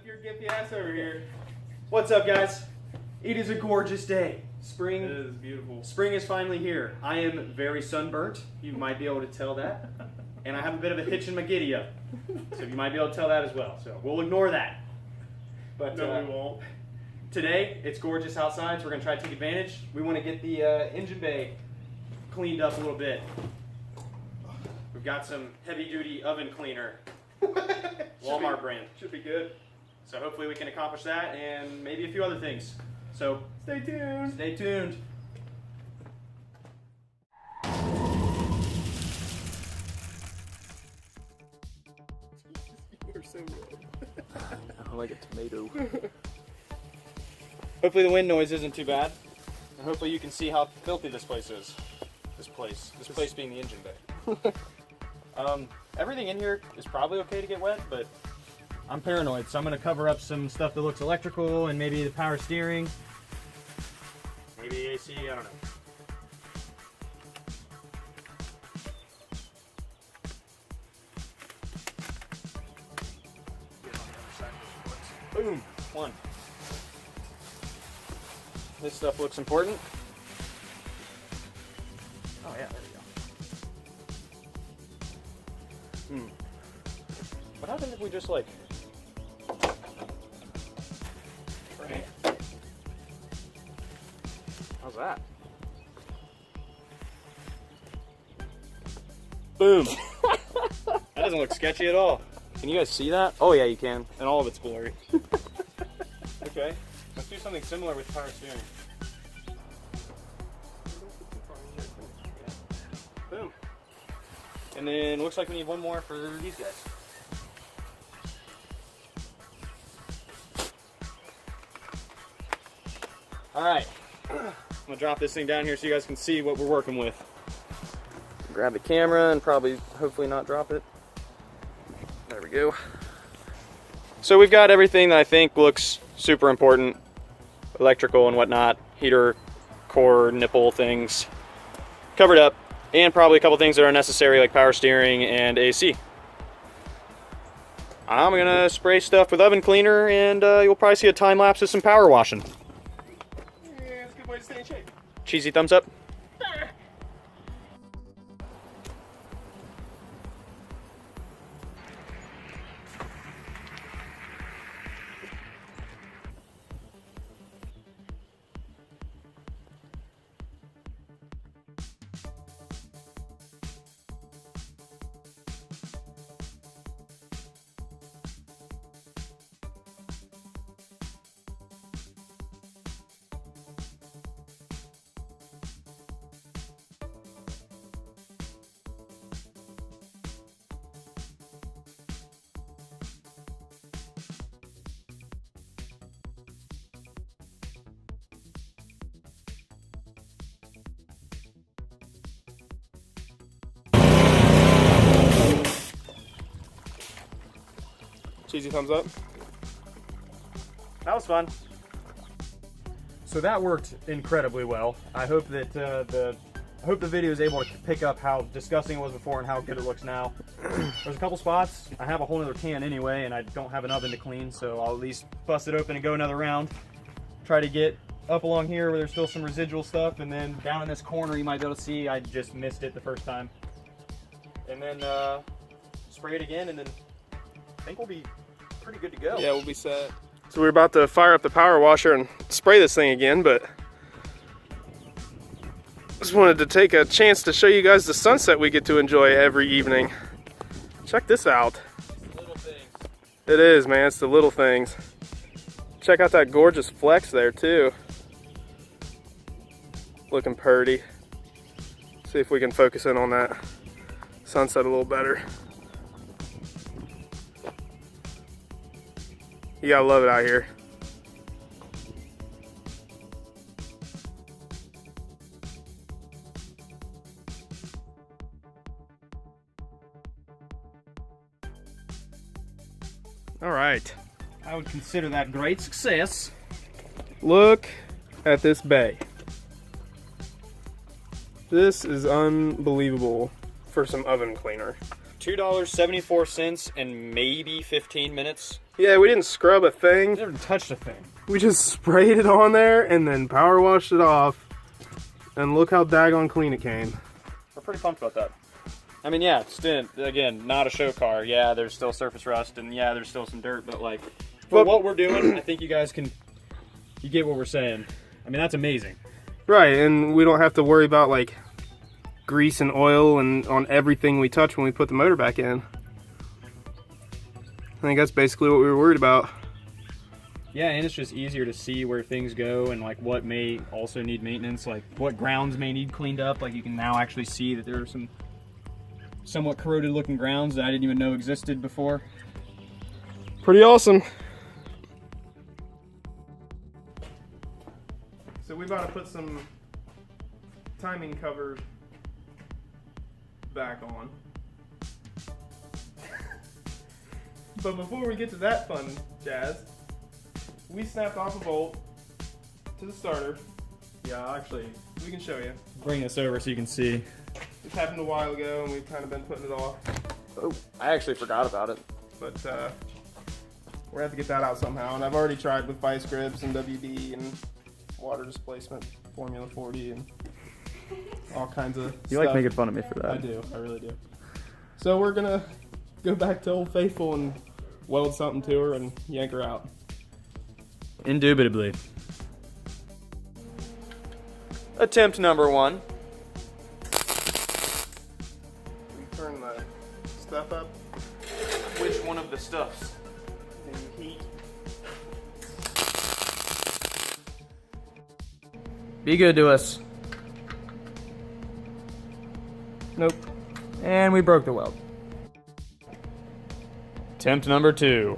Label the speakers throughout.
Speaker 1: Flip your gimpy ass over here. What's up, guys? It is a gorgeous day. Spring.
Speaker 2: It is beautiful.
Speaker 1: Spring is finally here. I am very sunburnt. You might be able to tell that. And I have a bit of a hitch in my giddy up. So you might be able to tell that as well. So we'll ignore that. But
Speaker 2: no, we won't.
Speaker 1: Today, it's gorgeous outside, so we're going to try to take advantage. We want to get the engine bay cleaned up a little bit. We've got some heavy-duty oven cleaner. Walmart brand.
Speaker 2: Should be good.
Speaker 1: So hopefully we can accomplish that and maybe a few other things. So
Speaker 2: Stay tuned.
Speaker 1: stay tuned.
Speaker 2: You're so red.
Speaker 3: I like a tomato.
Speaker 1: Hopefully the wind noise isn't too bad. And hopefully you can see how filthy this place is. This place being the engine bay. Everything in here is probably okay to get wet, but I'm paranoid, so I'm going to cover up some stuff that looks electrical and maybe the power steering. Maybe AC, I don't know. Boom! One. This stuff looks important. Oh yeah, there we go. What happens if we just like... Right. How's that? Boom! That doesn't look sketchy at all. Can you guys see that? Oh yeah, you can. And all of it's blurry. Okay, let's do something similar with power steering. Boom. And then looks like we need one more for these guys. Alright, I'm gonna drop this thing down here so you guys can see what we're working with. Grab the camera and probably, hopefully not drop it. There we go. So we've got everything that I think looks super important. Electrical and whatnot, heater, core, nipple things covered up, and probably a couple things that are necessary like power steering and AC. I'm gonna spray stuff with oven cleaner and you'll probably see a time lapse of some power washing.
Speaker 2: Yeah, it's a good way to stay in shape.
Speaker 1: Cheesy thumbs up.
Speaker 2: Cheesy thumbs up.
Speaker 1: That was fun. So that worked incredibly well. I hope that the video is able to pick up how disgusting it was before and how good it looks now. There's a couple spots. I have a whole other can anyway, and I don't have an oven to clean, so I'll at least bust it open and go another round. Try to get up along here where there's still some residual stuff, and then down in this corner you might be able to see I just missed it the first time. And then spray it again, and then I think we'll be pretty good to go.
Speaker 2: Yeah, we'll be set. So we're about to fire up the power washer and spray this thing again, but just wanted to take a chance to show you guys the sunset we get to enjoy every evening. Check this out.
Speaker 1: Little things.
Speaker 2: It is, man. It's the little things. Check out that gorgeous flex there too. Looking purty. See if we can focus in on that sunset a little better. You gotta love it out here. All right.
Speaker 1: I would consider that great success.
Speaker 2: Look at this bay. This is unbelievable for some oven cleaner.
Speaker 1: $2.74 and maybe 15 minutes
Speaker 2: Yeah, we didn't scrub a thing.
Speaker 1: Never touched a thing.
Speaker 2: We just sprayed it on there and then power washed it off. And look how daggone clean it came.
Speaker 1: We're pretty pumped about that. I mean, yeah, still, again, not a show car. Yeah, there's still surface rust, and yeah, there's still some dirt, but like, for what we're doing, I think you guys you get what we're saying. I mean, that's amazing.
Speaker 2: Right, and we don't have to worry about like grease and oil and on everything we touch when we put the motor back in. I think that's basically what we were worried about.
Speaker 1: Yeah, and it's just easier to see where things go and like what may also need maintenance, like what grounds may need cleaned up. Like you can now actually see that there are some somewhat corroded looking grounds that I didn't even know existed before.
Speaker 2: Pretty awesome. So we've got to put some timing cover back on. But before we get to that fun jazz, we snapped off a bolt to the starter. Yeah, actually, we can show you.
Speaker 1: Bring this over so you can see.
Speaker 2: This happened a while ago and we've kind of been putting it off.
Speaker 1: Oh, I actually forgot about it.
Speaker 2: But we're gonna have to get that out somehow. And I've already tried with vice grips and WD and water displacement, Formula 40 and all kinds of
Speaker 1: You
Speaker 2: stuff.
Speaker 1: like making fun of me for that.
Speaker 2: I do, I really do. So we're gonna go back to Old Faithful and weld something to her and yank her out.
Speaker 1: Indubitably. Attempt number 1.
Speaker 2: We turn the stuff up
Speaker 1: Which one of the stuffs?
Speaker 2: in heat.
Speaker 1: Be good to us.
Speaker 2: Nope.
Speaker 1: And we broke the weld. Attempt number 2.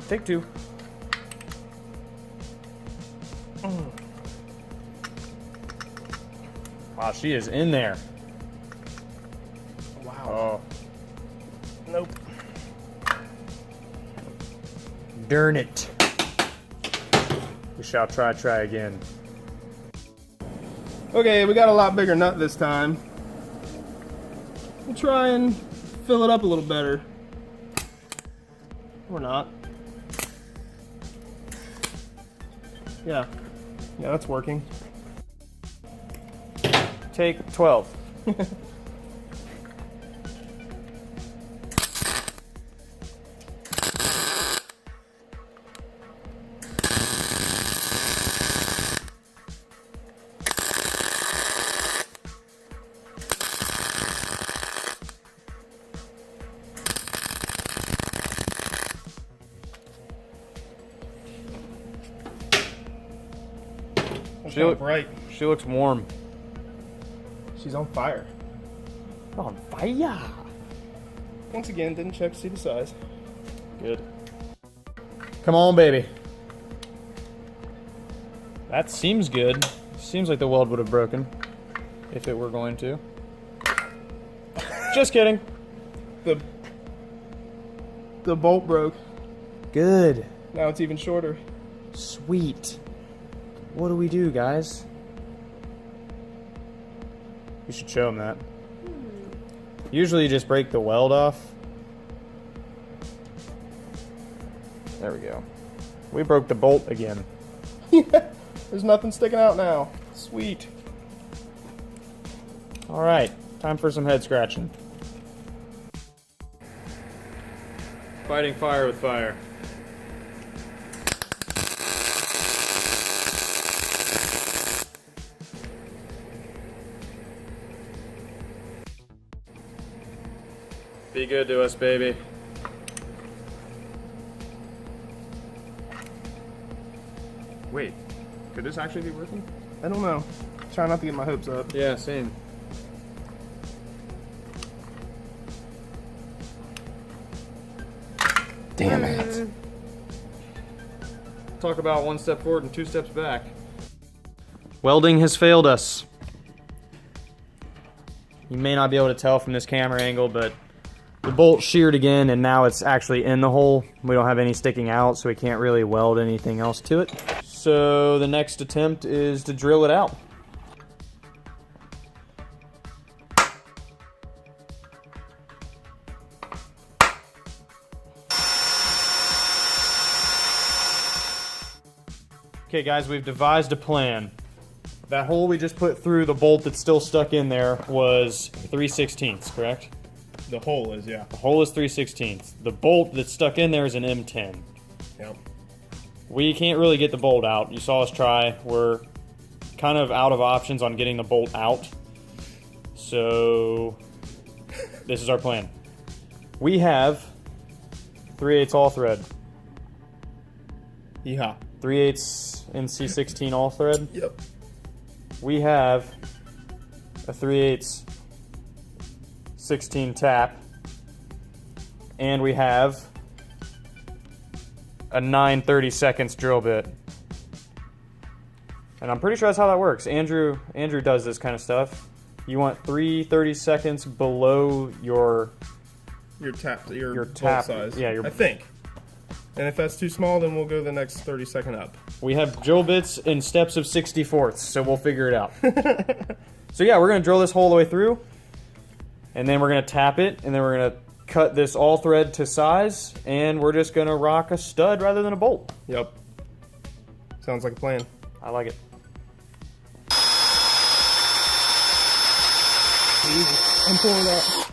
Speaker 1: Take 2. Wow, she is in there.
Speaker 2: Wow.
Speaker 1: Oh,
Speaker 2: Nope.
Speaker 1: darn it. We shall try again.
Speaker 2: Okay, we got a lot bigger nut this time. We'll try and fill it up a little better. Or not. Yeah, that's working.
Speaker 1: Take 12.
Speaker 2: She looks bright.
Speaker 1: She looks warm.
Speaker 2: She's on fire.
Speaker 1: On fire.
Speaker 2: Once again, didn't check to see the size.
Speaker 1: Good. Come on, baby. That seems good. Seems like the weld would have broken if it were going to. Just kidding.
Speaker 2: The bolt broke.
Speaker 1: Good.
Speaker 2: Now it's even shorter.
Speaker 1: Sweet. What do we do, guys? You should show them that. Usually you just break the weld off. There we go. We broke the bolt again.
Speaker 2: There's nothing sticking out now. Sweet.
Speaker 1: All right, time for some head scratching. Fighting fire with fire. Be good to us, baby. Wait, could this actually be working?
Speaker 2: I don't know. Try not to get my hopes up.
Speaker 1: Yeah, same.
Speaker 2: Damn it.
Speaker 1: Talk about 1 step forward and 2 steps back. Welding has failed us. You may not be able to tell from this camera angle, but the bolt sheared again, and now it's actually in the hole. We don't have any sticking out, so we can't really weld anything else to it. So the next attempt is to drill it out. Okay guys, we've devised a plan. That hole we just put through the bolt that's still stuck in there was 3/16, correct?
Speaker 2: The hole is, yeah.
Speaker 1: The hole is 3/16. The bolt that's stuck in there is an M10.
Speaker 2: Yep.
Speaker 1: We can't really get the bolt out. You saw us try. We're kind of out of options on getting the bolt out. So this is our plan. We have 3/8 all thread.
Speaker 2: Yeehaw.
Speaker 1: 3/8 NC16 all thread.
Speaker 2: Yep.
Speaker 1: We have a 3/8 16 tap, and we have a 9/32 drill bit. And I'm pretty sure that's how that works. Andrew does this kind of stuff. You want 3/32 below your
Speaker 2: tap
Speaker 1: tap
Speaker 2: size.
Speaker 1: Yeah,
Speaker 2: I think. And if that's too small, then we'll go the next 32nd up.
Speaker 1: We have drill bits in steps of 64ths, so we'll figure it out. So yeah, we're gonna drill this hole all the way through, and then we're gonna tap it, and then we're gonna cut this all thread to size, and we're just gonna rock a stud rather than a bolt.
Speaker 2: Yep. Sounds like a plan.
Speaker 1: I like it.
Speaker 2: I'm pulling it out.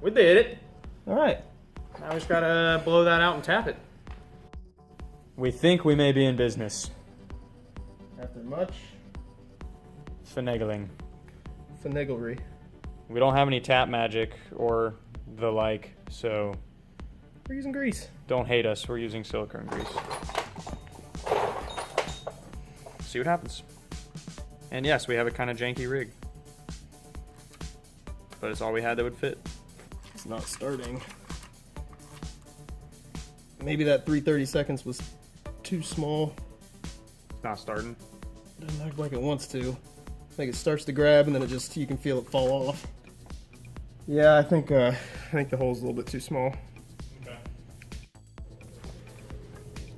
Speaker 1: We did it.
Speaker 2: All right.
Speaker 1: Now we just gotta blow that out and tap it. We think we may be in business.
Speaker 2: After much
Speaker 1: Finagling.
Speaker 2: finaglery.
Speaker 1: We don't have any tap magic or the like, so
Speaker 2: We're using grease.
Speaker 1: don't hate us. We're using silicone grease. See what happens. And yes, we have a kind of janky rig. But it's all we had that would fit.
Speaker 2: It's not starting. Maybe that 3/32 was too small.
Speaker 1: It's not starting.
Speaker 2: Doesn't act like it wants to. I think it starts to grab and then you can feel it fall off. Yeah, I think the hole's a little bit too small.
Speaker 1: Okay.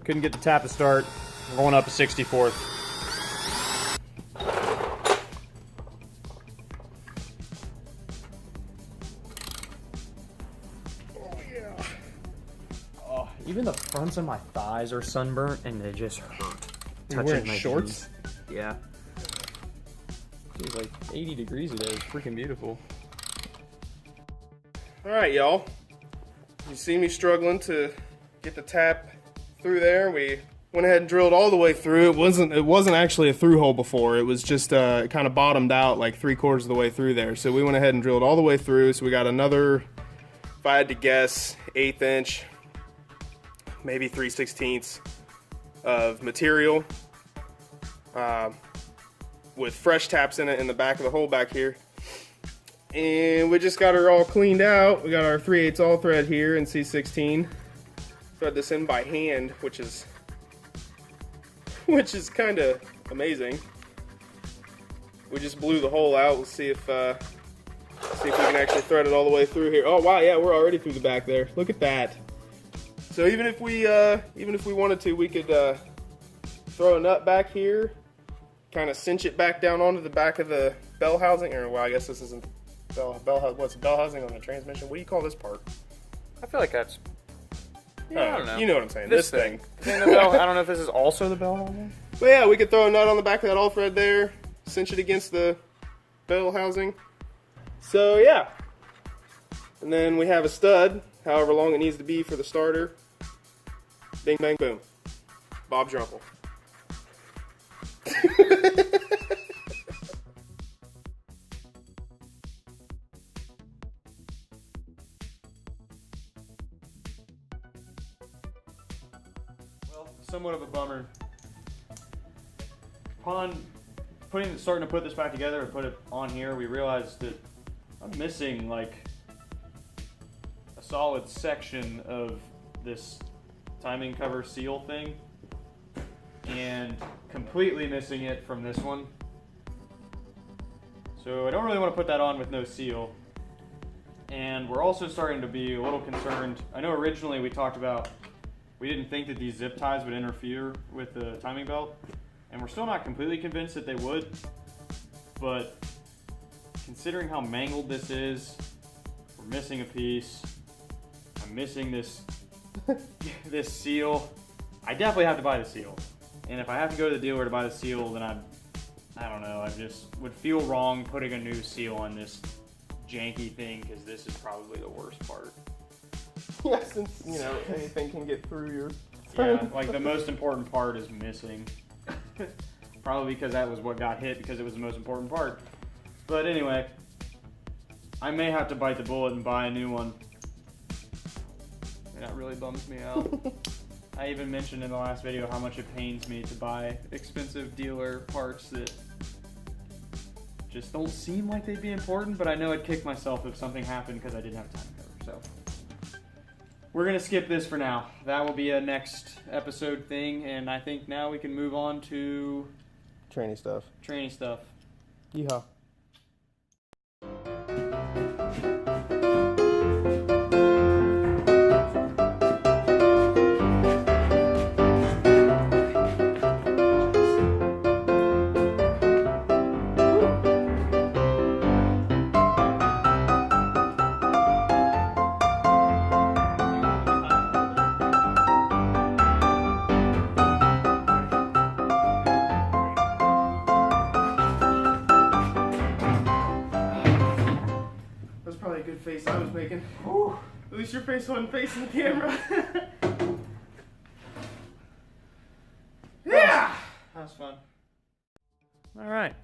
Speaker 1: Couldn't get the tap to start. We're going up a 64th. Even the fronts of my thighs are sunburnt, and they just hurt.
Speaker 2: You're wearing shorts?
Speaker 1: Jeans. Yeah. It's like 80 degrees today. It's freaking beautiful.
Speaker 2: All right, y'all. You see me struggling to get the tap through there. We went ahead and drilled all the way through. It wasn't actually a through hole before. It was just it kind of bottomed out like 3/4 of the way through there. So we went ahead and drilled all the way through. So we got another, if I had to guess, 1/8 inch. Maybe 3/16 of material with fresh taps in it in the back of the hole back here. And we just got her all cleaned out. We got our 3/8 all thread here in C16. Thread this in by hand, which is kind of amazing. We just blew the hole out. We'll see if we can actually thread it all the way through here. Oh wow, yeah, we're already through the back there. Look at that. So even if we wanted to, we could throw a nut back here, kind of cinch it back down onto the back of the bell housing, or well, I guess this isn't what's bell housing on the transmission? What do you call this part?
Speaker 1: I feel like that's... Yeah, I don't know.
Speaker 2: You know what I'm saying.
Speaker 1: This thing. I don't know if this is also the bell housing.
Speaker 2: But yeah, we could throw a nut on the back of that all thread there, cinch it against the bell housing. So yeah. And then we have a stud, however long it needs to be for the starter. Bing, bang, boom. Bob's your uncle.
Speaker 1: Well, somewhat of a bummer. Upon starting to put this back together and put it on here, we realized that I'm missing like a solid section of this timing cover seal thing, and completely missing it from this one. So I don't really want to put that on with no seal. And we're also starting to be a little concerned. I know originally we talked about, we didn't think that these zip ties would interfere with the timing belt. And we're still not completely convinced that they would. But considering how mangled this is, we're missing a piece. I'm missing this this seal. I definitely have to buy the seal. And if I have to go to the dealer to buy the seal, then I don't know, I just would feel wrong putting a new seal on this janky thing, because this is probably the worst part.
Speaker 2: Yeah, since, you know, anything can get through your...
Speaker 1: Yeah, like the most important part is missing. Probably because that was what got hit, because it was the most important part. But anyway, I may have to bite the bullet and buy a new one. And that really bums me out. I even mentioned in the last video how much it pains me to buy expensive dealer parts that just don't seem like they'd be important, but I know I'd kick myself if something happened because I didn't have time cover. So we're gonna skip this for now. That will be a next episode thing, and I think now we can move on to
Speaker 2: Tranny stuff.
Speaker 1: tranny stuff.
Speaker 2: Yeehaw. That's probably a good face I was making. Whew. At least your face wasn't facing the camera. Yeah!
Speaker 1: That was fun. All right.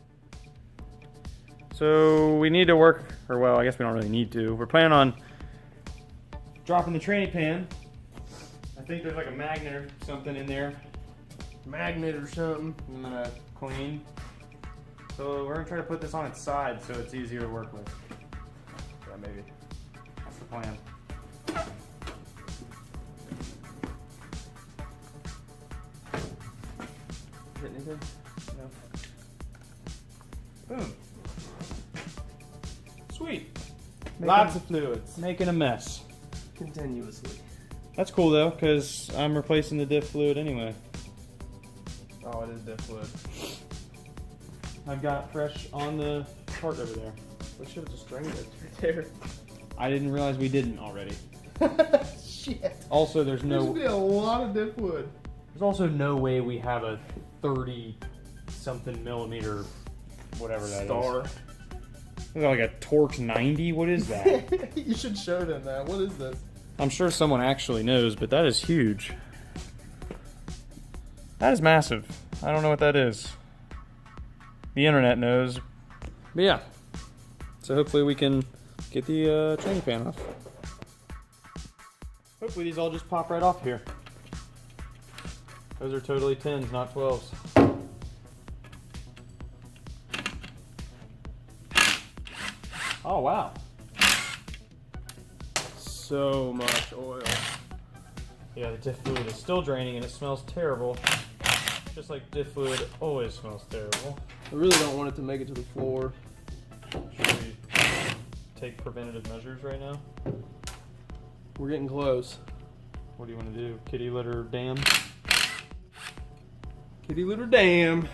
Speaker 1: So we need to work, or well, I guess we don't really need to. We're planning on dropping the tranny pan. I think there's like a magnet or something in there.
Speaker 2: Magnet or something.
Speaker 1: I'm gonna clean. So we're gonna try to put this on its side so it's easier to work with. Yeah, maybe. That's the plan.
Speaker 2: Hit anything?
Speaker 1: No. Boom. Sweet.
Speaker 2: Lots of fluids.
Speaker 1: Making a mess.
Speaker 2: Continuously.
Speaker 1: That's cool though, because I'm replacing the diff fluid anyway.
Speaker 2: Oh, it is diff fluid.
Speaker 1: I've got fresh on the cart over there.
Speaker 2: We should have just drained it right there.
Speaker 1: I didn't realize we didn't already.
Speaker 2: Shit.
Speaker 1: Also, there's
Speaker 2: There's gonna be a lot of diff fluid.
Speaker 1: There's also no way we have a 30-something millimeter, whatever that
Speaker 2: Star.
Speaker 1: is. Is that like a Torx 90? What is that?
Speaker 2: You should show them that. What is this?
Speaker 1: I'm sure someone actually knows, but that is huge. That is massive. I don't know what that is. The internet knows. But yeah. So hopefully we can get the tranny pan off. Hopefully these all just pop right off here. Those are totally 10s, not 12s. Oh, wow.
Speaker 2: So much oil.
Speaker 1: Yeah, the diff fluid is still draining and it smells terrible. Just like diff fluid always smells terrible.
Speaker 2: I really don't want it to make it to the floor.
Speaker 1: Should we take preventative measures right now?
Speaker 2: We're getting close.
Speaker 1: What do you want to do? Kitty litter dam?
Speaker 2: Kitty litter dam.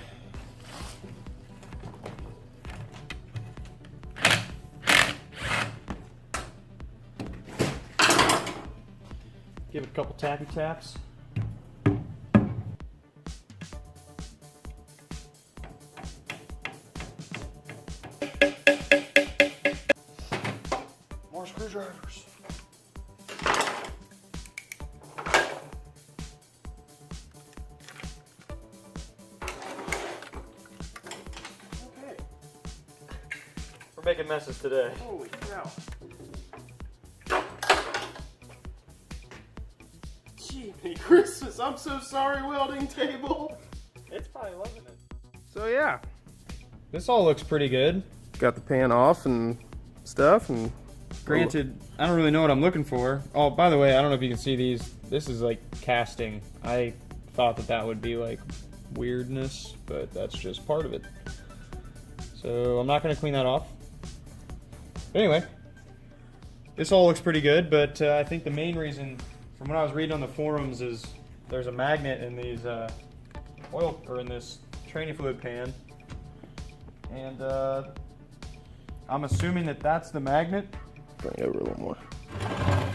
Speaker 1: Give it a couple tappy taps. More screwdrivers. Okay. We're making messes today.
Speaker 2: Holy cow. Jiminy Christmas, I'm so sorry, welding table.
Speaker 1: It's probably loving it.
Speaker 2: So yeah.
Speaker 1: This all looks pretty good.
Speaker 2: Got the pan off and stuff, and
Speaker 1: Granted, I don't really know what I'm looking for. Oh, by the way, I don't know if you can see these. This is like casting. I thought that that would be like weirdness, but that's just part of it. So I'm not going to clean that off. But anyway, this all looks pretty good, but I think the main reason, from what I was reading on the forums, is there's a magnet in these in this tranny fluid pan, and I'm assuming that that's the magnet.
Speaker 2: Bring it over a little more.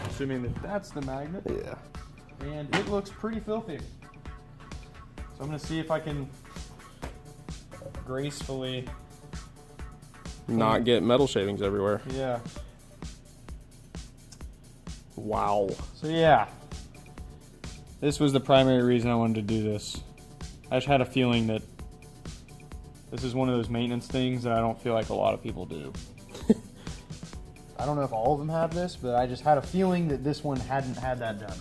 Speaker 1: Assuming that that's the magnet.
Speaker 2: Yeah.
Speaker 1: And it looks pretty filthy. So I'm gonna see if I can gracefully
Speaker 2: not get metal shavings everywhere.
Speaker 1: Yeah.
Speaker 2: Wow.
Speaker 1: So yeah, this was the primary reason I wanted to do this. I just had a feeling that this is one of those maintenance things that I don't feel like a lot of people do. I don't know if all of them have this, but I just had a feeling that this one hadn't had that done.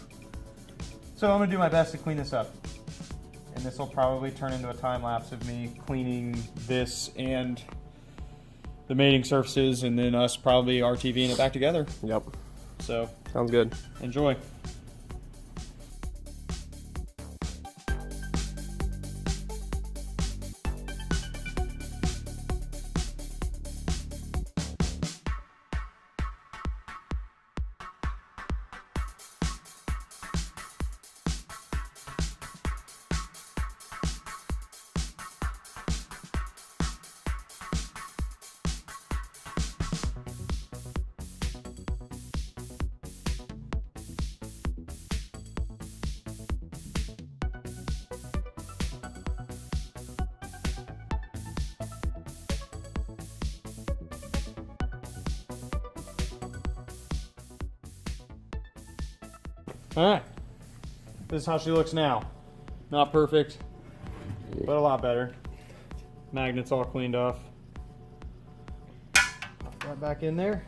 Speaker 1: So I'm gonna do my best to clean this up. And this will probably turn into a time lapse of me cleaning this and the mating surfaces, and then us probably RTVing it back together.
Speaker 2: Yep.
Speaker 1: So
Speaker 2: sounds good.
Speaker 1: Enjoy. Alright, this is how she looks now. Not perfect, but a lot better. Magnets all cleaned off. Right back in there.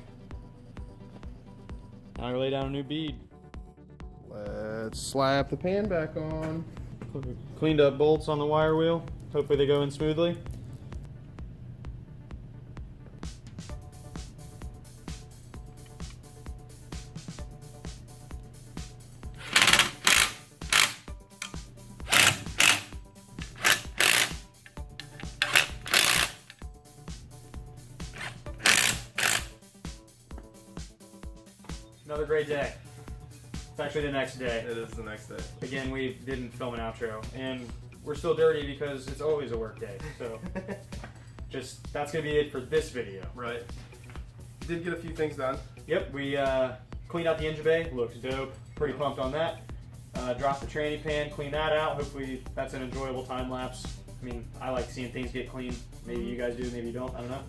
Speaker 1: Now I lay down a new bead.
Speaker 2: Let's slap the pan back on.
Speaker 1: Cleaned up bolts on the wire wheel. Hopefully they go in smoothly. Another great day. It's actually the next day.
Speaker 2: It is the next day.
Speaker 1: Again, we didn't film an outro, and we're still dirty because it's always a work day. So, that's gonna be it for this video.
Speaker 2: Right. Did get a few things done.
Speaker 1: Yep, we cleaned out the engine bay. Looks dope. Pretty pumped on that. Dropped the tranny pan, clean that out. Hopefully, that's an enjoyable time lapse. I mean, I like seeing things get clean. Maybe you guys do, maybe you don't. I don't know.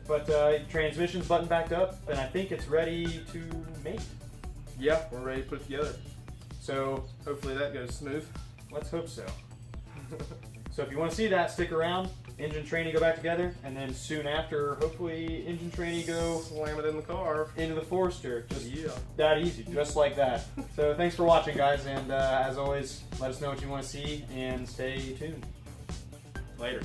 Speaker 1: But transmission's button backed up, and I think it's ready to mate.
Speaker 2: Yeah, we're ready to put it together.
Speaker 1: So
Speaker 2: hopefully that goes smooth.
Speaker 1: Let's hope so. So if you want to see that, stick around. Engine tranny go back together, and then soon after, hopefully engine tranny go
Speaker 2: slam it in the car
Speaker 1: into the Forester. Just that easy, just like that. So thanks for watching, guys, and as always, let us know what you want to see and stay tuned. Later.